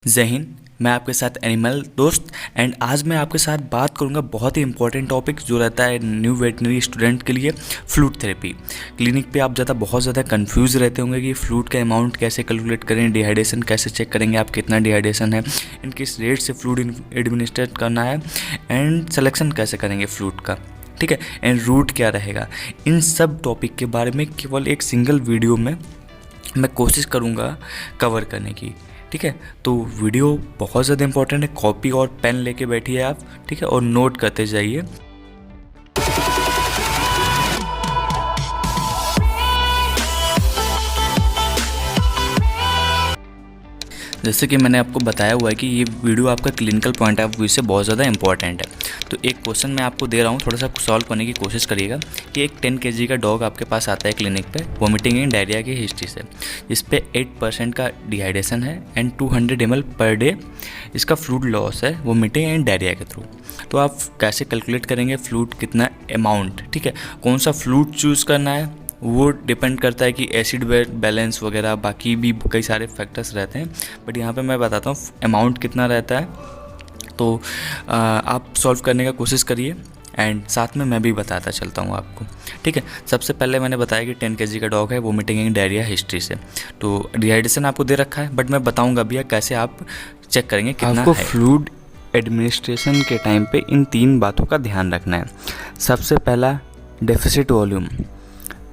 जय हिंद। मैं आपके साथ एनिमल दोस्त एंड आज मैं आपके साथ बात करूंगा बहुत ही इंपॉर्टेंट टॉपिक जो रहता है न्यू वेटनरी स्टूडेंट के लिए, फ्लूइड थेरेपी। क्लिनिक पे आप बहुत ज़्यादा कंफ्यूज रहते होंगे कि फ्लूइड का अमाउंट कैसे कैलकुलेट करें, डिहाइड्रेशन कैसे चेक करेंगे, आप कितना डिहाइड्रेशन है, इन किस रेट से फ्लूइड एडमिनिस्ट्रेट करना है एंड सिलेक्शन कैसे करेंगे फ्लूइड का, ठीक है, एंड रूट क्या रहेगा। इन सब टॉपिक के बारे में केवल एक सिंगल वीडियो में मैं कोशिश करूँगा कवर करने की, ठीक है। तो वीडियो बहुत ज़्यादा इंपॉर्टेंट है, कॉपी और पेन लेके बैठिए आप, ठीक है, और नोट करते जाइए। जैसे कि मैंने आपको बताया हुआ है कि ये वीडियो आपका क्लिनिकल पॉइंट ऑफ व्यू से बहुत ज़्यादा इंपॉर्टेंट है। तो एक क्वेश्चन मैं आपको दे रहा हूँ, थोड़ा सा सॉल्व करने की कोशिश करिएगा कि एक 10 kg का डॉग आपके पास आता है क्लिनिक पे वॉमिटिंग एंड डायरिया की हिस्ट्री से, इस पे 8% का डिहाइड्रेशन है एंड 200 ml पर डे इसका फ्लूइड लॉस है वॉमिटिंग एंड डायरिया के थ्रू। तो आप कैसे कैलकुलेट करेंगे फ्लूइड कितना अमाउंट, ठीक है, कौन सा फ्लूइड चूज़ करना है वो डिपेंड करता है कि एसिड बैलेंस वगैरह बाकी भी कई सारे फैक्टर्स रहते हैं, बट यहाँ पे मैं बताता हूँ अमाउंट कितना रहता है। तो आप सॉल्व करने का कोशिश करिए एंड साथ में मैं भी बताता चलता हूँ आपको, ठीक है। सबसे पहले मैंने बताया कि 10 kg का डॉग है वोमिटिंग एंड डायरिया हिस्ट्री से, तो डिहाइड्रेशन आपको दे रखा है, बट मैं बताऊँगा भैया कैसे आप चेक करेंगे कितना आपको है। फ्लूइड एडमिनिस्ट्रेशन के टाइम पे इन 3 बातों का ध्यान रखना है। सबसे पहला डेफिसिट वॉल्यूम,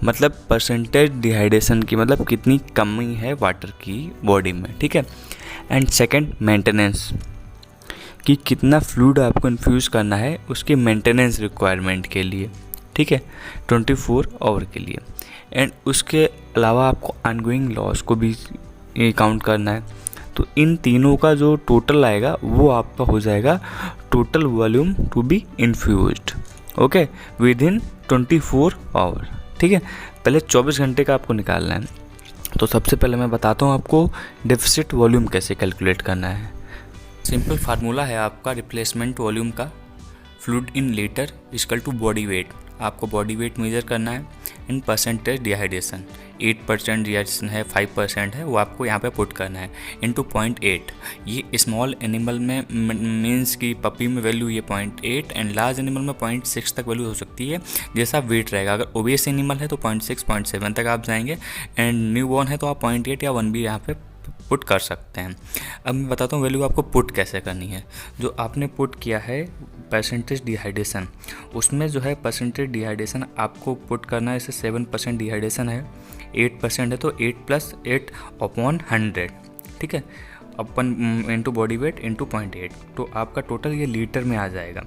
मतलब परसेंटेज डिहाइड्रेशन की, मतलब कितनी कमी है वाटर की बॉडी में, ठीक है। एंड सेकंड मेंटेनेंस, कि कितना फ्लूइड आपको इन्फ्यूज़ करना है उसके मेंटेनेंस रिक्वायरमेंट के लिए, ठीक है, 24 आवर के लिए। एंड उसके अलावा आपको ऑनगोइंग लॉस को भी काउंट करना है। तो इन तीनों का जो टोटल आएगा वो आपका हो जाएगा total volume to be infused, okay, within 24 hour, ठीक है। पहले 24 घंटे का आपको निकालना है। तो सबसे पहले मैं बताता हूँ आपको डेफिसिट वॉल्यूम कैसे कैलकुलेट करना है। सिंपल फार्मूला है आपका रिप्लेसमेंट वॉल्यूम का, fluid in litre equal to body weight. आपको बॉडी वेट मेजर करना है इन परसेंटेज डिहाइड्रेशन, 8% डिहाइड्रेशन है, 5% है, वो आपको यहाँ पे पुट करना है इनटू 0.8। ये स्मॉल एनिमल में मीन्स की पपी में वैल्यू ये 0.8 एंड लार्ज एनिमल में 0.6 तक वैल्यू हो सकती है जैसा वेट रहेगा। अगर ओबेस एनिमल है तो 0.6 0.7 तक आप जाएंगे एंड न्यू बॉर्न है तो आप 0.8 या 1 भी यहाँ पे पुट कर सकते हैं। अब मैं बताता हूँ वैल्यू आपको पुट कैसे करनी है। जो आपने पुट किया है परसेंटेज डिहाइड्रेशन, उसमें जो है परसेंटेज डिहाइड्रेशन आपको पुट करना है। इसे 7% डिहाइड्रेशन है, 8% है तो 8 + 8 अपॉन 100, ठीक है, अपन इंटू बॉडी वेट इंटू 0.8। तो आपका टोटल ये लीटर में आ जाएगा।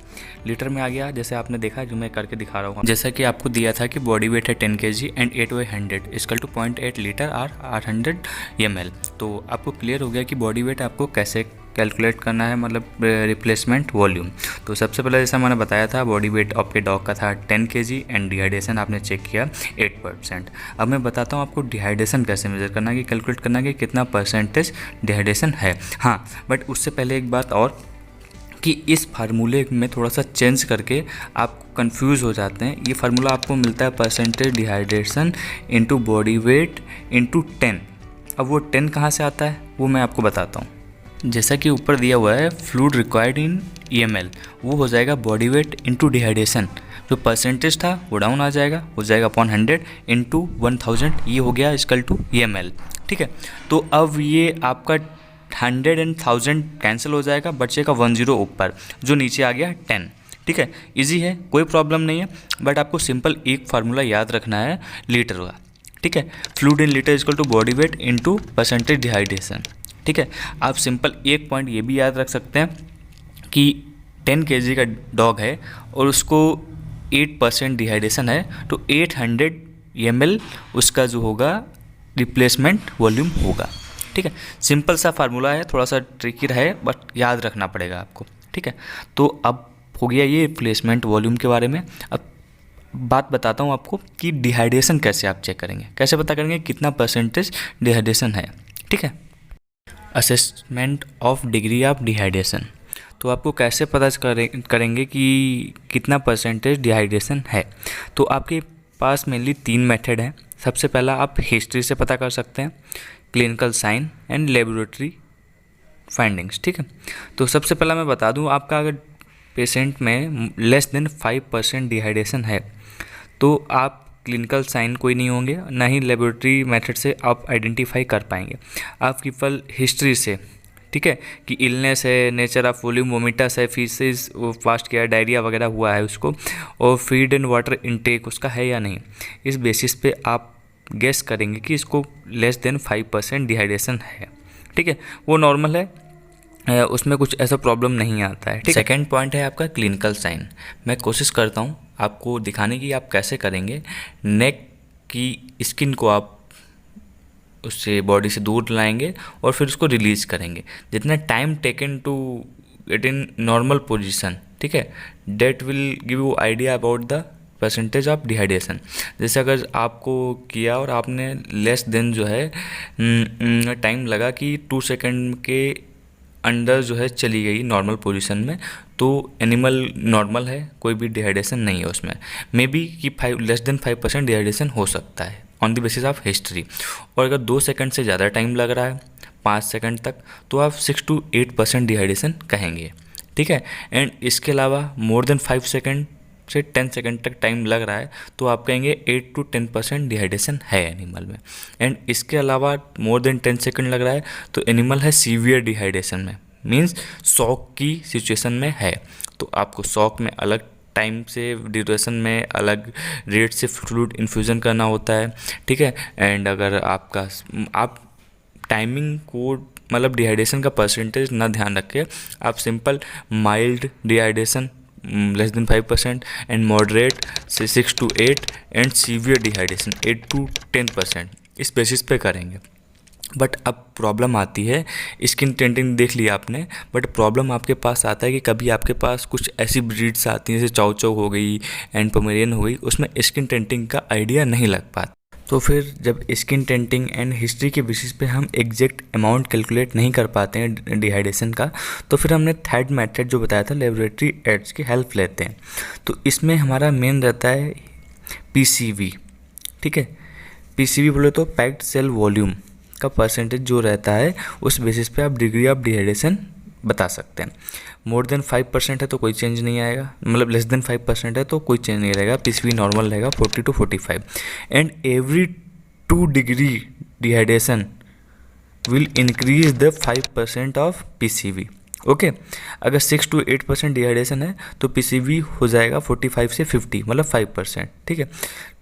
लीटर में आ गया जैसे आपने देखा, जो मैं करके दिखा रहा हूँ, जैसा कि आपको दिया था कि बॉडी वेट है 10 kg and 8/100 equal to 0.8 litre और 800 ml। तो आपको क्लियर हो गया कि बॉडी वेट आपको कैसे कैलकुलेट करना है, मतलब रिप्लेसमेंट वॉल्यूम। तो सबसे पहले जैसा मैंने बताया था बॉडी वेट आपके डॉग का था 10 kg एंड डिहाइड्रेशन आपने चेक किया 8%। अब मैं बताता हूँ आपको डिहाइड्रेशन कैसे मेजर करना है, कि कैलकुलेट करना है कि कितना परसेंटेज डिहाइड्रेशन है। हाँ, बट उससे पहले एक बात और, कि इस फार्मूले में थोड़ा सा चेंज करके आप कंफ्यूज हो जाते हैं। ये फार्मूला आपको मिलता है percentage dehydration into body weight into 10। अब वो 10 कहाँ से आता है वो मैं आपको बताता हूँ। जैसा कि ऊपर दिया हुआ है फ्लूइड रिक्वायर्ड इन EML, वो हो जाएगा बॉडी वेट इंटू डिहाइड्रेशन। जो परसेंटेज था वो डाउन आ जाएगा, हो जाएगा अपॉन 100 इंटू 1000, ये हो गया इक्वल टू EML, ठीक है। तो अब ये आपका 100 एंड 1000 कैंसिल हो जाएगा, बचेगा 10 ऊपर, जो नीचे आ गया 10, ठीक है। इजी है, कोई प्रॉब्लम नहीं है, बट आपको सिंपल एक फार्मूला याद रखना है लीटर का, ठीक है। Fluid in litre equal to body weight into percentage dehydration, ठीक है। आप सिंपल एक पॉइंट ये भी याद रख सकते हैं कि 10 kg का डॉग है और उसको 8% डिहाइड्रेशन है, तो 800 ml उसका जो होगा रिप्लेसमेंट वॉल्यूम होगा, ठीक है। सिंपल सा फार्मूला है, थोड़ा सा ट्रिकी है बट याद रखना पड़ेगा आपको, ठीक है। तो अब हो गया ये रिप्लेसमेंट वॉल्यूम के बारे में। अब बात बताता हूँ आपको कि डिहाइड्रेशन कैसे आप चेक करेंगे, कैसे पता करेंगे कितना परसेंटेज डिहाइड्रेशन है, ठीक है। Assessment of degree of dehydration, तो आपको कैसे पता करेंगे कि कितना परसेंटेज डिहाइड्रेशन है। तो आपके पास मेनली 3 मेथड हैं। सबसे पहला आप हिस्ट्री से पता कर सकते हैं, clinical sign and laboratory findings, ठीक है। तो सबसे पहला मैं बता दूं, आपका अगर पेशेंट में लेस देन 5% डिहाइड्रेशन है तो आप क्लिनिकल साइन कोई नहीं होंगे, ना ही लेबोरेटरी मेथड से आप आइडेंटिफाई कर पाएंगे। आप केवल हिस्ट्री से, ठीक है, कि इलनेस है, नेचर ऑफ वॉल्यूम वोमिटस है, फीसेस फास्ट किया, डायरिया वगैरह हुआ है उसको, और फीड एंड वाटर इनटेक उसका है या नहीं, इस बेसिस पे आप गेस करेंगे कि इसको लेस देन 5% डिहाइड्रेशन है, ठीक है, वो नॉर्मल है, उसमें कुछ ऐसा प्रॉब्लम नहीं आता है, ठीक है। सेकेंड पॉइंट है आपका क्लिनिकल साइन। मैं कोशिश करता हूँ आपको दिखाने की आप कैसे करेंगे। नेक की स्किन को आप उससे बॉडी से दूर लाएंगे और फिर उसको रिलीज़ करेंगे। जितना time taken to get in normal position, ठीक है, that will give you idea about the percentage of dehydration. जैसे अगर आपको किया और आपने लेस देन जो है टाइम लगा कि 2 सेकेंड के अंडर जो है चली गई नॉर्मल पोजीशन में, तो एनिमल नॉर्मल है, कोई भी डिहाइड्रेशन नहीं है उसमें। मे बी कि लेस देन 5% डिहाइड्रेशन हो सकता है on the basis of history. और अगर 2 सेकंड से ज़्यादा टाइम लग रहा है 5 सेकंड तक, तो आप 6 to 8% डिहाइड्रेशन कहेंगे, ठीक है। एंड इसके अलावा मोर देन 5 सेकंड से 10 सेकंड तक टाइम लग रहा है तो आप कहेंगे 8 to 10% डिहाइड्रेशन है एनिमल में। एंड इसके अलावा मोर देन 10 सेकंड लग रहा है तो एनिमल है सीवियर डिहाइड्रेशन में, मीन्स शॉक की सिचुएशन में है। तो आपको शॉक में अलग टाइम से, ड्यूरेशन में अलग रेट से फ्लूइड इन्फ्यूज़न करना होता है, ठीक है। एंड अगर आप टाइमिंग को मतलब डिहाइड्रेशन का परसेंटेज ना ध्यान रखें, आप simple mild dehydration less than 5% and moderate से 6 to 8 and severe dehydration 8 to 10% इस बेसिस पे करेंगे। बट अब प्रॉब्लम आती है, स्किन टेंटिंग देख लिया आपने, बट प्रॉब्लम आपके पास आता है कि कभी आपके पास कुछ ऐसी ब्रीड्स आती हैं जैसे चाउ चाउ हो गई एंड पोमेरियन हो गई, उसमें स्किन टेंटिंग का आइडिया नहीं लग पाता। तो फिर जब स्किन टेंटिंग एंड हिस्ट्री के बेसिस पे हम एग्जैक्ट अमाउंट कैलकुलेट नहीं कर पाते हैं डिहाइड्रेशन का, तो फिर हमने थर्ड मेथड जो बताया था लेबोरेटरी एड्स की हेल्प लेते हैं। तो इसमें हमारा मेन रहता है पीसीवी, ठीक है। पीसीवी बोले तो पैक्ड सेल वॉल्यूम का परसेंटेज जो रहता है उस बेसिस पे आप डिग्री ऑफ डिहाइड्रेशन बता सकते हैं। मोर देन 5% है तो कोई चेंज नहीं आएगा, मतलब लेस देन 5% है तो कोई चेंज नहीं रहेगा, पीसीवी नॉर्मल रहेगा 40 to 45 and every 2 degree dehydration will increase the 5% of PCV, okay. अगर 6 to 8% डिहाइड्रेशन है तो पीसीवी हो जाएगा 45 से 50, मतलब 5%, ठीक है।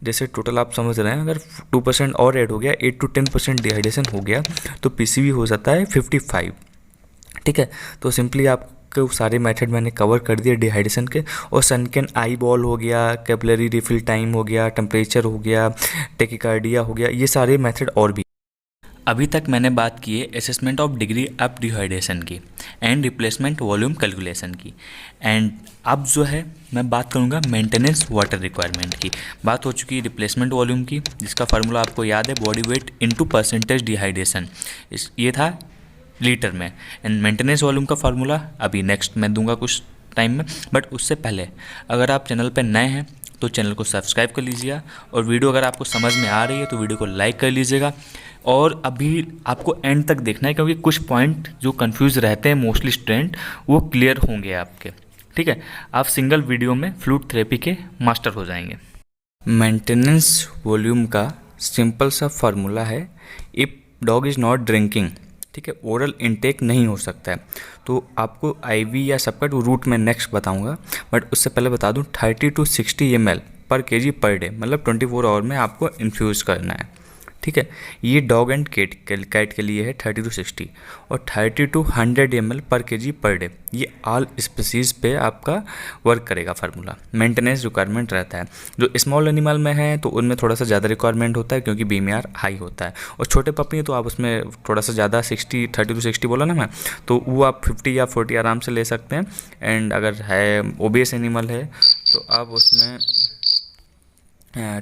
जैसे टोटल आप समझ रहे हैं, अगर 2% और ऐड हो गया 8 to 10% डिहाइड्रेशन हो गया तो पीसीवी हो जाता है 55, ठीक है। तो सिंपली आपको सारे मेथड मैंने कवर कर दिए डिहाइड्रेशन के, और सनकेन आई बॉल हो गया, कैपिलरी रिफिल टाइम हो गया, टेम्परेचर हो गया, टेकिकार्डिया हो गया, ये सारे मेथड और भी। अभी तक मैंने बात की है assessment of degree of dehydration की एंड रिप्लेसमेंट वॉल्यूम कैलकुलेशन की। एंड अब जो है मैं बात करूँगा मेंटेनेंस वाटर रिक्वायरमेंट की। बात हो चुकी है रिप्लेसमेंट वॉल्यूम की, जिसका फार्मूला आपको याद है, body weight into percentage dehydration, ये था लीटर में। एंड मेंटेनेंस वॉल्यूम का फार्मूला अभी नेक्स्ट मैं दूंगा कुछ टाइम में, बट उससे पहले अगर आप चैनल पर नए हैं तो चैनल को सब्सक्राइब कर लीजिएगा, और वीडियो अगर आपको समझ में आ रही है तो वीडियो को लाइक कर लीजिएगा। और अभी आपको एंड तक देखना है, क्योंकि कुछ पॉइंट जो कंफ्यूज रहते हैं मोस्टली स्टूडेंट, वो क्लियर होंगे आपके, ठीक है। आप सिंगल वीडियो में फ्लूइड थेरेपी के मास्टर हो जाएंगे। मेंटेनेंस वॉल्यूम का सिंपल सा फार्मूला है, if dog is not drinking, ठीक है, ओरल इनटेक नहीं हो सकता है तो आपको आईवी या सबकट रूट में नेक्स्ट बताऊंगा, बट उससे पहले बता दूं 30 to 60 ml पर केजी पर डे, मतलब 24 आवर में आपको इन्फ्यूज़ करना है, ठीक है। ये डॉग एंड कैट के लिए है 30 to 60, और 30 to 100 ml पर केजी पर डे, ये ऑल स्पीसीज पे आपका वर्क करेगा फार्मूला। मेंटेनेंस रिक्वायरमेंट रहता है, जो स्मॉल एनिमल में है तो उनमें थोड़ा सा ज़्यादा रिक्वायरमेंट होता है क्योंकि बीएमआर हाई होता है, और छोटे पपी है तो आप उसमें थोड़ा सा ज़्यादा 30 to 60 बोला ना मैं, तो वो आप 50 या 40 आराम से ले सकते हैं। एंड अगर है ओबेस एनिमल है तो आप उसमें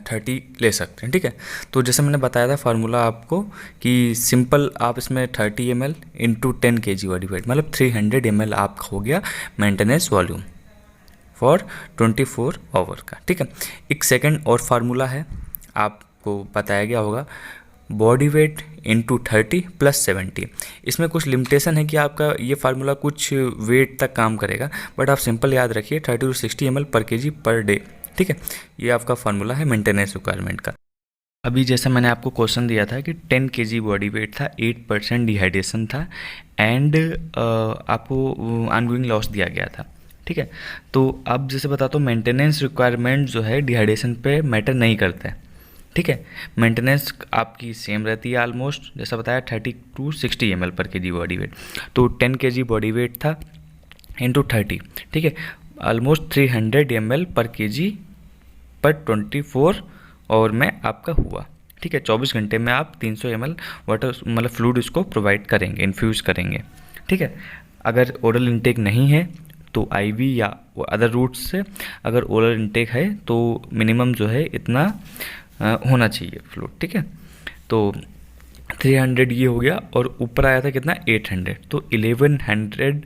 30 ले सकते हैं, ठीक है। तो जैसे मैंने बताया था फार्मूला आपको कि सिंपल आप इसमें 30 ml into 10 kg body weight, मतलब 300 ml आपका हो गया मेंटेनेंस वॉल्यूम फॉर 24 आवर का, ठीक है। एक सेकंड और फार्मूला है, आपको बताया गया होगा, बॉडी वेट इंटू 30 प्लस 70। इसमें कुछ लिमिटेशन है कि आपका ये फार्मूला कुछ वेट तक काम करेगा, बट आप सिंपल याद रखिए 30 to 60 ml पर केजी पर डे। ठीक है, ये आपका फार्मूला है मेंटेनेंस रिक्वायरमेंट का। अभी जैसे मैंने आपको क्वेश्चन दिया था कि 10 kg बॉडी वेट था, 8% डिहाइड्रेशन था एंड आपको ऑनगोइंग लॉस दिया गया था। ठीक है, तो अब जैसे बताता हूँ मेंटेनेंस रिक्वायरमेंट जो है डिहाइड्रेशन पे मैटर नहीं करता है। ठीक है, मेंटेनेंस आपकी सेम रहती है ऑलमोस्ट, जैसा बताया 30 to 60 ml पर केजी बॉडी वेट। तो 10 kg बॉडी वेट था इंटू 30, ठीक है, ऑलमोस्ट 300 ml पर केजी पर 24 आवर में आपका हुआ। ठीक है, 24 घंटे में आप 300 ml वाटर मतलब फ्लूइड इसको प्रोवाइड करेंगे, इन्फ्यूज़ करेंगे। ठीक है, अगर ओरल इनटेक नहीं है तो आईवी या अदर रूट्स से, अगर ओरल इनटेक है तो मिनिमम जो है इतना होना चाहिए फ्लूइड। ठीक है, तो 300 ये हो गया और ऊपर आया था कितना 800, तो 1100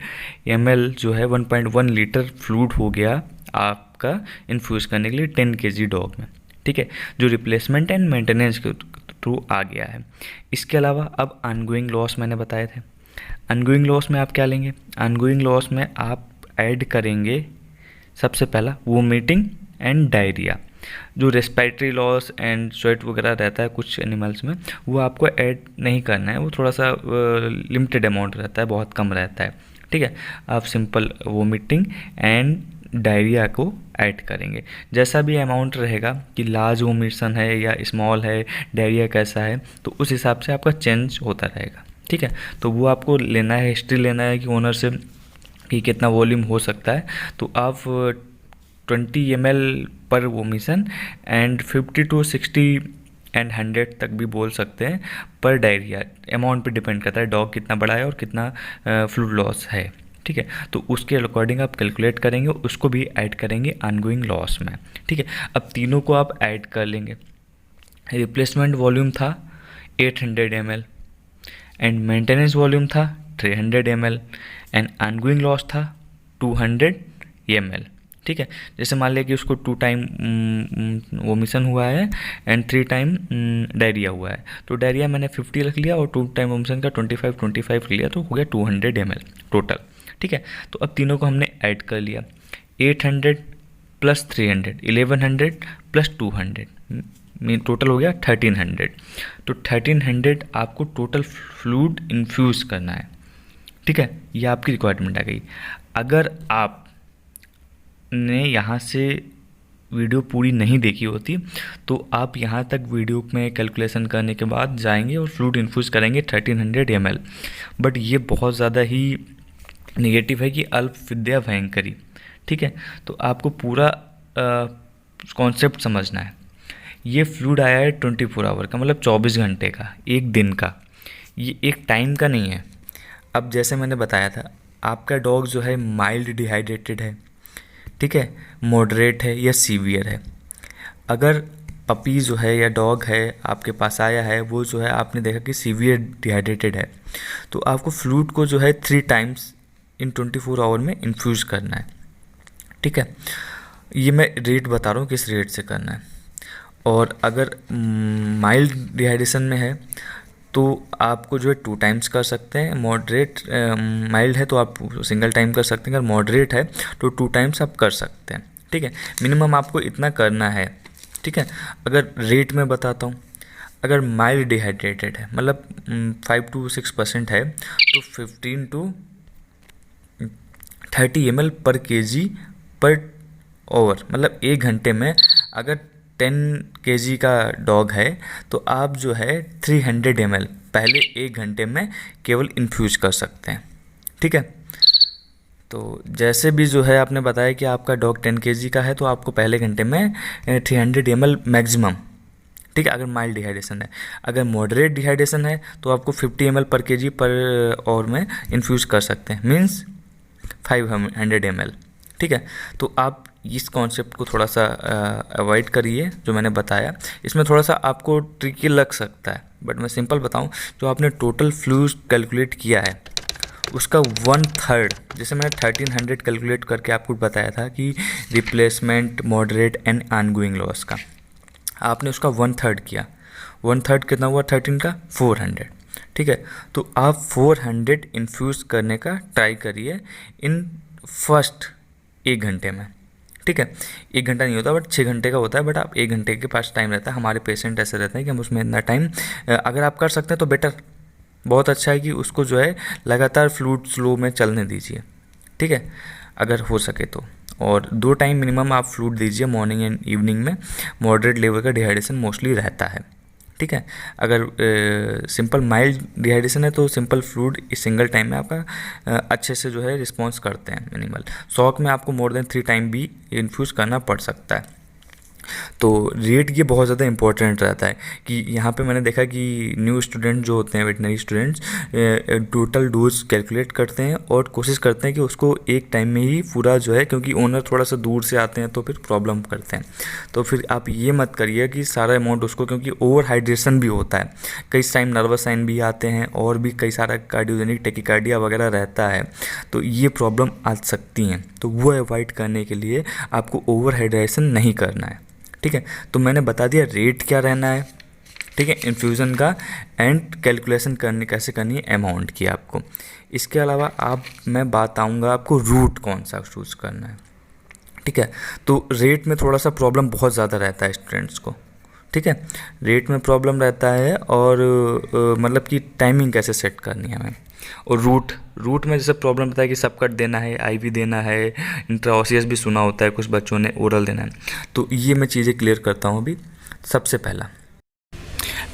ml जो है 1.1 लीटर फ्लूइड हो गया आपका इन्फ्यूज़ करने के लिए 10 kg डॉग में। ठीक है, जो रिप्लेसमेंट एंड मेंटेनेंस के थ्रू आ गया है। इसके अलावा अब ऑनगोइंग लॉस मैंने बताए थे। ऑनगोइंग लॉस में आप क्या लेंगे? ऑनगोइंग लॉस में आप ऐड करेंगे सबसे पहला वोमिटिंग एंड डायरिया। जो रेस्पिरेटरी लॉस एंड स्वेट वगैरह रहता है कुछ एनिमल्स में, वो आपको ऐड नहीं करना है, वो थोड़ा सा लिमिटेड अमाउंट रहता है, बहुत कम रहता है। ठीक है, आप सिंपल वोमिटिंग एंड डायरिया को ऐड करेंगे। जैसा भी अमाउंट रहेगा कि लार्ज वोमिशन है या स्मॉल है, डायरिया कैसा है, तो उस हिसाब से आपका चेंज होता रहेगा। ठीक है, तो वो आपको लेना है, हिस्ट्री लेना है कि ओनर से कि कितना वॉल्यूम हो सकता है। तो आप 20 ml पर वोमिशन एंड 50 to 60 एंड 100 तक भी बोल सकते हैं पर डायरिया। अमाउंट पे डिपेंड करता है डॉग कितना बड़ा है और कितना फ्लूइड लॉस है। ठीक है, तो उसके अकॉर्डिंग आप कैलकुलेट करेंगे, उसको भी ऐड करेंगे ऑनगोइंग लॉस में। ठीक है, अब तीनों को आप ऐड कर लेंगे। रिप्लेसमेंट वॉल्यूम था 800 ml एंड मेंटेनेंस वॉल्यूम था 300 ml एंड ऑनगोइंग लॉस था 200 ml। ठीक है, जैसे मान लिया कि उसको 2 टाइम वोमिशन हुआ है एंड 3 टाइम डायरिया हुआ है, तो डायरिया मैंने 50 रख लिया और 2 टाइम वोमिशन का 25 लिया, तो हो गया 200 ml टोटल। ठीक है, तो अब तीनों को हमने ऐड कर लिया, 800 प्लस 300 1100 प्लस 200 टोटल हो गया 1300। तो 1300 आपको टोटल फ्लूइड इन्फ्यूज़ करना है। ठीक है, ये आपकी रिक्वायरमेंट आ गई। अगर आपने यहाँ से वीडियो पूरी नहीं देखी होती तो आप यहाँ तक वीडियो में कैलकुलेशन करने के बाद जाएंगे और फ्लूइड इन्फ्यूज़ करेंगे 1300 ml। बट ये बहुत ज़्यादा ही नेगेटिव है कि अल्प विद्या भयंकरी। ठीक है, तो आपको पूरा कॉन्सेप्ट समझना है। ये फ्लूइड आया है 24 आवर का, मतलब 24 घंटे का, एक दिन का, ये एक टाइम का नहीं है। अब जैसे मैंने बताया था आपका डॉग जो है माइल्ड डिहाइड्रेटेड है, ठीक है, मॉडरेट है या सीवियर है। अगर पपी जो है या डॉग है आपके पास आया है, वो जो है आपने देखा कि सीवियर डिहाइड्रेटेड है, तो आपको फ्लूइड को जो है 3 टाइम्स इन 24 आवर में इन्फ्यूज़ करना है। ठीक है, ये मैं रेट बता रहा हूँ किस रेट से करना है। और अगर माइल्ड डिहाइड्रेशन में है तो आपको जो है 2 टाइम्स कर सकते हैं। मॉडरेट माइल्ड है तो आप सिंगल टाइम कर सकते हैं, अगर मॉडरेट है तो 2 टाइम्स आप कर सकते हैं। ठीक है, मिनिमम आपको इतना करना है। ठीक है, अगर रेट में बताता हूँ, अगर माइल्ड डिहाइड्रेटेड है मतलब 5 to 6% है तो 15 to 30 ml पर केजी पर ओवर, मतलब 1 घंटे में अगर 10 kg का डॉग है तो आप जो है 300 ml पहले 1 घंटे में केवल इन्फ्यूज़ कर सकते हैं। ठीक है, तो जैसे भी जो है आपने बताया कि आपका डॉग 10 kg का है तो आपको पहले घंटे में 300 ml मैक्सिमम। ठीक है, अगर माइल्ड डिहाइड्रेशन है। अगर मॉडरेट डिहाइड्रेशन है तो आपको 50 ml पर केजी पर आवर में इन्फ्यूज़ कर सकते हैं, मीन्स 500 ml। ठीक है, तो आप इस कॉन्सेप्ट को थोड़ा सा अवॉइड करिए जो मैंने बताया। इसमें थोड़ा सा आपको ट्रिकी लग सकता है, बट मैं सिंपल बताऊं, जो आपने टोटल फ्लूइड कैलकुलेट किया है उसका 1/3, जैसे मैंने 1300 कैलकुलेट करके आपको बताया था कि replacement, moderate and ongoing loss का, आपने उसका 1/3 किया। 1/3 कितना हुआ 13 का 400, ठीक है। तो आप 400 इन्फ्यूज़ करने का ट्राई करिए इन फर्स्ट 1 घंटे में, ठीक है। 1 घंटा नहीं होता बट 6 घंटे का होता है, बट आप 1 घंटे के पास टाइम रहता है। हमारे पेशेंट ऐसे रहते हैं कि हम उसमें इतना टाइम अगर आप कर सकते हैं तो बेटर, बहुत अच्छा है कि उसको जो है लगातार फ्लूइड स्लो में चलने दीजिए, ठीक है, अगर हो सके तो। और 2 टाइम मिनिमम आप फ्लूइड दीजिए, मॉर्निंग एंड इवनिंग में। मॉडरेट लेवल का डिहाइड्रेशन मोस्टली रहता है, ठीक है। अगर सिंपल माइल्ड डिहाइड्रेशन है तो सिंपल फ्लूइड इस सिंगल टाइम में आपका अच्छे से जो है रिस्पॉन्स करते हैं मिनिमल। शॉक में आपको मोर देन 3 टाइम भी इन्फ्यूज़ करना पड़ सकता है। तो रेट ये बहुत ज़्यादा इंपॉर्टेंट रहता है कि यहाँ पे मैंने देखा कि न्यू स्टूडेंट जो होते हैं, veterinary students, total dose calculate करते हैं और कोशिश करते हैं कि उसको एक टाइम में ही पूरा जो है, क्योंकि ओनर थोड़ा सा दूर से आते हैं तो फिर प्रॉब्लम करते हैं। तो फिर आप ये मत करिए कि सारा अमाउंट उसको, क्योंकि ओवर हाइड्रेशन भी होता है, कई टाइम नर्वस साइन भी आते हैं और भी कई सारा कार्डियोजेनिक टेकिकार्डिया वगैरह रहता है, तो ये प्रॉब्लम आ सकती हैं। तो वो अवॉइड करने के लिए आपको ओवर हाइड्रेशन नहीं करना है, ठीक है। तो मैंने बता दिया रेट क्या रहना है, ठीक है, इन्फ्यूज़न का, एंड कैलकुलेशन करनी कैसे करनी है अमाउंट की आपको। इसके अलावा मैं बताऊंगा आपको रूट कौन सा चूज़ करना है, ठीक है। तो रेट में थोड़ा सा प्रॉब्लम बहुत ज़्यादा रहता है स्टूडेंट्स को, ठीक है, रेट में प्रॉब्लम रहता है। और मतलब कि टाइमिंग कैसे सेट करनी है हमें। और रूट में जैसे प्रॉब्लम रहता है कि सबकट देना है, आईवी देना है, इंट्राओसियस भी सुना होता है कुछ बच्चों ने, ओरल देना है। तो ये मैं चीज़ें क्लियर करता हूँ अभी। सबसे पहला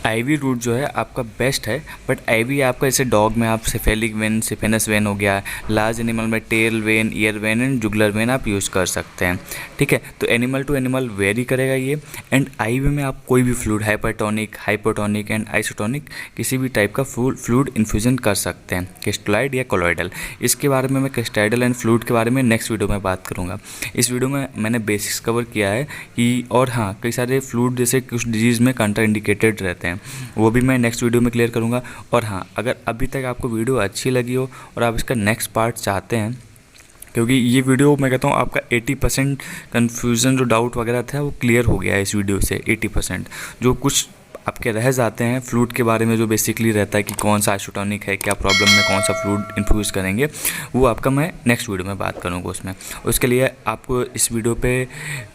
आईवी रूट जो है आपका बेस्ट है, बट आईवी आपका जैसे डॉग में आप सेफेलिक वेन, सिफेनस वेन हो गया, लार्ज एनिमल में tail vein, ear vein and jugular vein आप यूज़ कर सकते हैं, ठीक है। तो एनिमल टू एनिमल वेरी करेगा ये। एंड आईवी में आप कोई भी fluid, hypertonic, hypotonic and isotonic, किसी भी टाइप का फ्लूइड इन्फ्यूजन कर सकते हैं, क्रिस्टलॉइड या कोलॉइडल। इसके बारे में मैं क्रिस्टाइडल एंड फ्लूइड के बारे में नेक्स्ट वीडियो में बात करूँगा। इस वीडियो में मैंने बेसिक्स कवर किया है कि, और हाँ, कई सारे फ्लूइड जैसे कुछ डिजीज़ में कंट्रा इंडिकेटेड रहते हैं, वो भी मैं नेक्स्ट वीडियो में क्लियर करूँगा। और हाँ, अगर अभी तक आपको वीडियो अच्छी लगी हो और आप इसका नेक्स्ट पार्ट चाहते हैं, क्योंकि ये वीडियो मैं कहता हूँ आपका 80% कन्फ्यूज़न जो डाउट वगैरह था वो क्लियर हो गया है इस वीडियो से। 80% जो कुछ आपके रह जाते हैं फ्लूइड के बारे में, जो बेसिकली रहता है कि कौन सा आइसोटोनिक है, क्या प्रॉब्लम में कौन सा फ्लूइड इन्फ्यूज़ करेंगे, वो आपका मैं नेक्स्ट वीडियो में बात करूँगा उसमें। उसके लिए आपको इस वीडियो पे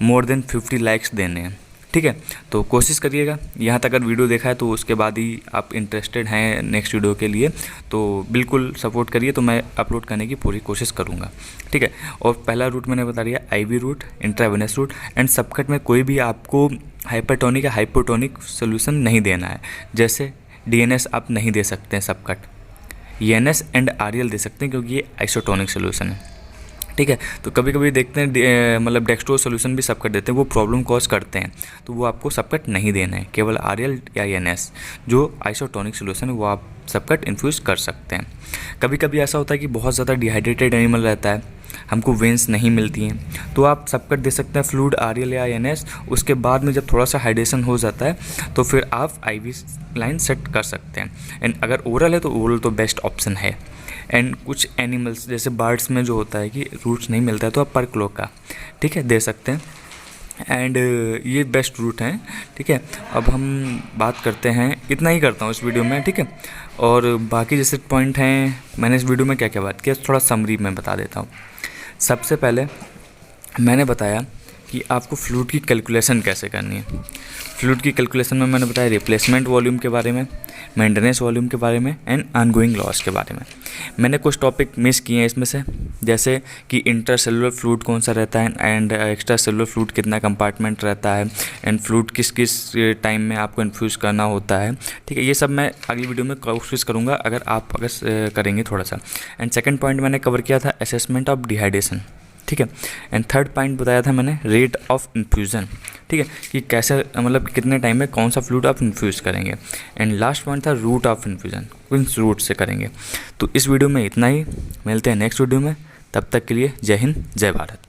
मोर देन 50 लाइक्स देने हैं, ठीक है। तो कोशिश करिएगा। यहाँ तक अगर वीडियो देखा है तो उसके बाद ही आप इंटरेस्टेड हैं नेक्स्ट वीडियो के लिए, तो बिल्कुल सपोर्ट करिए, तो मैं अपलोड करने की पूरी कोशिश करूँगा, ठीक है। और पहला रूट मैंने बता दिया IV route, intravenous route, and subcut में कोई भी आपको हाइपरटोनिक या हाइपोटोनिक सोल्यूशन नहीं देना है। जैसे डीएनएस आप नहीं दे सकते हैं सबकट, ईएनएस एंड आरएल दे सकते हैं क्योंकि ये आइसोटोनिक सोल्यूशन है, ठीक है। तो कभी कभी देखते हैं मतलब डेक्सट्रो सोल्यूशन भी सबकट देते हैं, वो प्रॉब्लम कॉज करते हैं, तो वो आपको सबकट नहीं देना है। केवल आरएल या एनएस जो आइसोटोनिक सोल्यूशन है वो आप सबकट इन्फ्यूज़ कर सकते हैं। कभी कभी ऐसा होता है कि बहुत ज़्यादा डिहाइड्रेटेड एनिमल रहता है, हमको वेंस नहीं मिलती हैं, तो आप सबकट दे सकते हैं फ्लूइड आरएल या एनएस। उसके बाद में जब थोड़ा सा हाइड्रेशन हो जाता है तो फिर आप आईवी लाइन सेट कर सकते हैं। एंड अगर ओरल है तो ओरल तो बेस्ट ऑप्शन है। एंड कुछ एनिमल्स जैसे बर्ड्स में जो होता है कि रूट्स नहीं मिलता है तो आप पर क्लो का, ठीक है, दे सकते हैं। एंड ये बेस्ट रूट हैं, ठीक है। अब हम बात करते हैं, इतना ही करता हूँ इस वीडियो में, ठीक है। और बाकी जैसे पॉइंट हैं मैंने इस वीडियो में क्या क्या बात किया, थोड़ा समरी में बता देता हूँ। सबसे पहले मैंने बताया कि आपको फ्लूइड की कैलकुलेशन कैसे करनी है। फ्लूइड की कैलकुलेशन में मैंने बताया रिप्लेसमेंट वॉल्यूम के बारे में, मेंटेनेंस वॉल्यूम के बारे में एंड ऑनगोइंग लॉस के बारे में। मैंने कुछ टॉपिक मिस किए हैं इसमें से, जैसे कि इंटरसेलुलर फ्लूइड कौन सा रहता है एंड एक्स्ट्रा सेलुलर फ्लूइड कितना कंपार्टमेंट रहता है, एंड फ्लूइड किस किस टाइम में आपको इन्फ्यूज़ करना होता है, ठीक है। ये सब मैं अगली वीडियो में कोशिश करूँगा अगर आप करेंगे थोड़ा सा। एंड सेकेंड पॉइंट मैंने कवर किया था असेसमेंट ऑफ डिहाइड्रेशन, ठीक है। एंड थर्ड पॉइंट बताया था मैंने रेट ऑफ इन्फ्यूज़न, ठीक है, कि कैसे मतलब कितने टाइम में कौन सा फ्लूइड आप इन्फ्यूज़ करेंगे। एंड लास्ट पॉइंट था रूट ऑफ इन्फ्यूज़न, किन रूट से करेंगे। तो इस वीडियो में इतना ही, मिलते हैं नेक्स्ट वीडियो में, तब तक के लिए जय हिंद जय भारत।